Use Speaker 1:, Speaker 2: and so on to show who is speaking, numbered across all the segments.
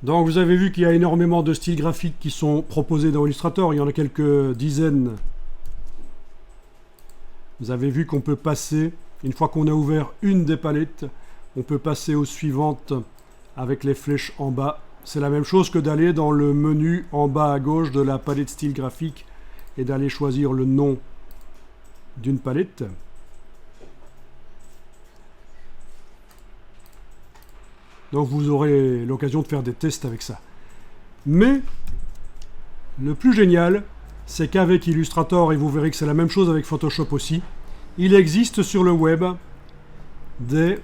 Speaker 1: Donc vous avez vu qu'il y a énormément de styles graphiques qui sont proposés dans Illustrator, il y en a quelques dizaines. Vous avez vu qu'on peut passer, une fois qu'on a ouvert une des palettes, on peut passer aux suivantes avec les flèches en bas. C'est la même chose que d'aller dans le menu en bas à gauche de la palette style graphique et d'aller choisir le nom d'une palette. Donc vous aurez l'occasion de faire des tests avec ça. Mais le plus génial, c'est qu'avec Illustrator, et vous verrez que c'est la même chose avec Photoshop aussi, il existe sur le web des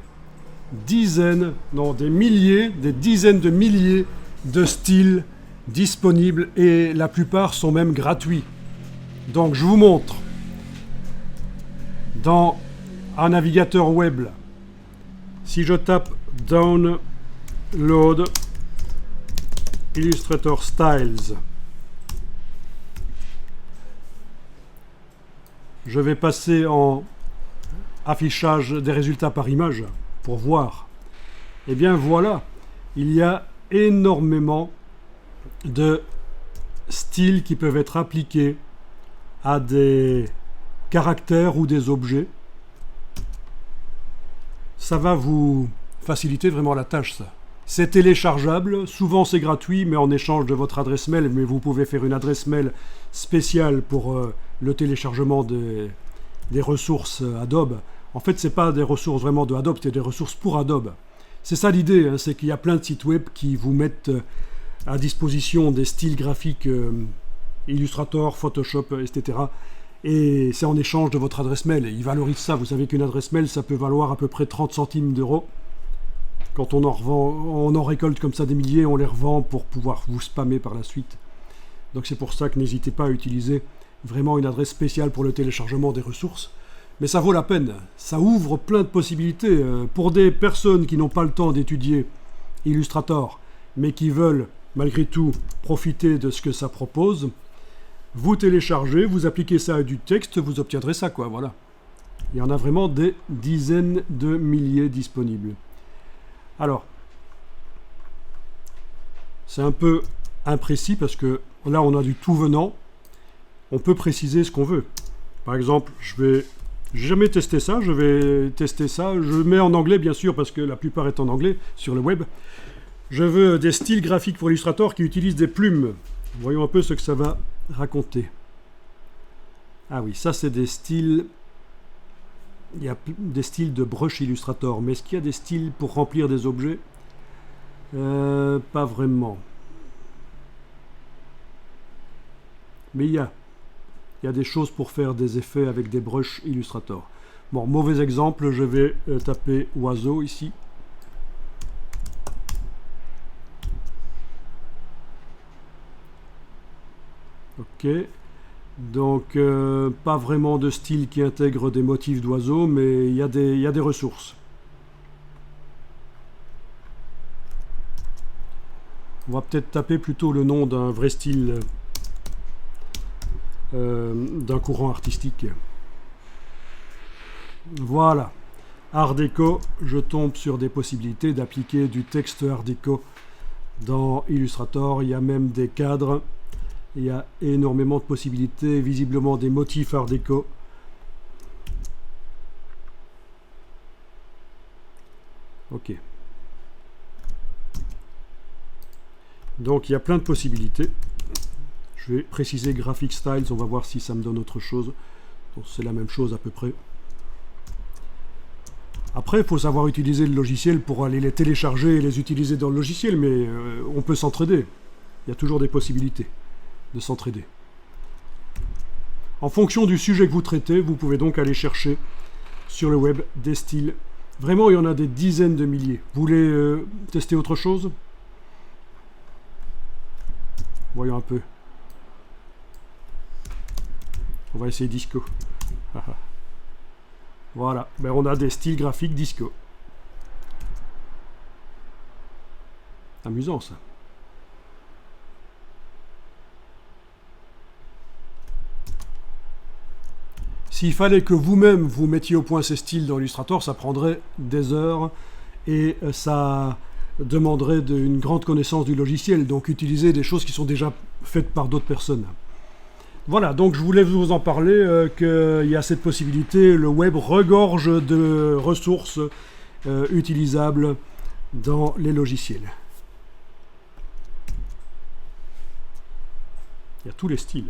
Speaker 1: dizaines, non des milliers, des dizaines de milliers de styles disponibles et la plupart sont même gratuits. Donc je vous montre dans un navigateur web, si je tape Download Illustrator Styles, je vais passer en affichage des résultats par image pour voir. Et bien voilà, il y a énormément de styles qui peuvent être appliqués à des caractères ou des objets. Ça va vous faciliter vraiment la tâche, ça. C'est téléchargeable, souvent c'est gratuit, mais en échange de votre adresse mail, mais vous pouvez faire une adresse mail spéciale pour le téléchargement des ressources Adobe. En fait, c'est pas des ressources vraiment de Adobe, c'est des ressources pour Adobe. C'est ça l'idée, hein, c'est qu'il y a plein de sites web qui vous mettent à disposition des styles graphiques Illustrator, Photoshop, etc. Et c'est en échange de votre adresse mail. Et ils valorisent ça. Vous savez qu'une adresse mail, ça peut valoir à peu près 30 centimes d'euros. Quand on en récolte comme ça des milliers, on les revend pour pouvoir vous spammer par la suite. Donc c'est pour ça que n'hésitez pas à utiliser vraiment une adresse spéciale pour le téléchargement des ressources. Mais ça vaut la peine. Ça ouvre plein de possibilités. Pour des personnes qui n'ont pas le temps d'étudier Illustrator, mais qui veulent malgré tout profiter de ce que ça propose, vous téléchargez, vous appliquez ça à du texte, vous obtiendrez ça, quoi, voilà. Il y en a vraiment des dizaines de milliers disponibles. Alors, c'est un peu imprécis parce que là, on a du tout venant. On peut préciser ce qu'on veut. Par exemple, j'ai jamais testé ça, je vais tester ça. Je mets en anglais, bien sûr, parce que la plupart est en anglais sur le web. Je veux des styles graphiques pour Illustrator qui utilisent des plumes. Voyons un peu ce que ça va raconter. Ah oui, ça c'est des styles. Il y a des styles de brush Illustrator, mais est-ce qu'il y a des styles pour remplir des objets? Pas vraiment. Mais il y a des choses pour faire des effets avec des brushes Illustrator. Bon, mauvais exemple, je vais taper oiseau ici. Ok, donc pas vraiment de style qui intègre des motifs d'oiseaux, mais il y a des ressources. On va peut-être taper plutôt le nom d'un vrai style, d'un courant artistique. Voilà, Art déco, je tombe sur des possibilités d'appliquer du texte Art déco dans Illustrator. Il y a même des cadres. Il y a énormément de possibilités, visiblement des motifs Art déco. Ok. Donc il y a plein de possibilités. Je vais préciser Graphic Styles, on va voir si ça me donne autre chose. C'est la même chose à peu près. Après, il faut savoir utiliser le logiciel pour aller les télécharger et les utiliser dans le logiciel, mais on peut s'entraider. Il y a toujours des possibilités de s'entraider. En fonction du sujet que vous traitez, vous pouvez donc aller chercher sur le web des styles. Vraiment, il y en a des dizaines de milliers. Vous voulez tester autre chose? Voyons un peu. On va essayer disco. Voilà, ben, on a des styles graphiques disco. Amusant ça. S'il fallait que vous-même vous mettiez au point ces styles dans Illustrator, ça prendrait des heures et ça demanderait une grande connaissance du logiciel, donc utiliser des choses qui sont déjà faites par d'autres personnes. Voilà, donc je voulais vous en parler, qu'il y a cette possibilité, le web regorge de ressources utilisables dans les logiciels. Il y a tous les styles.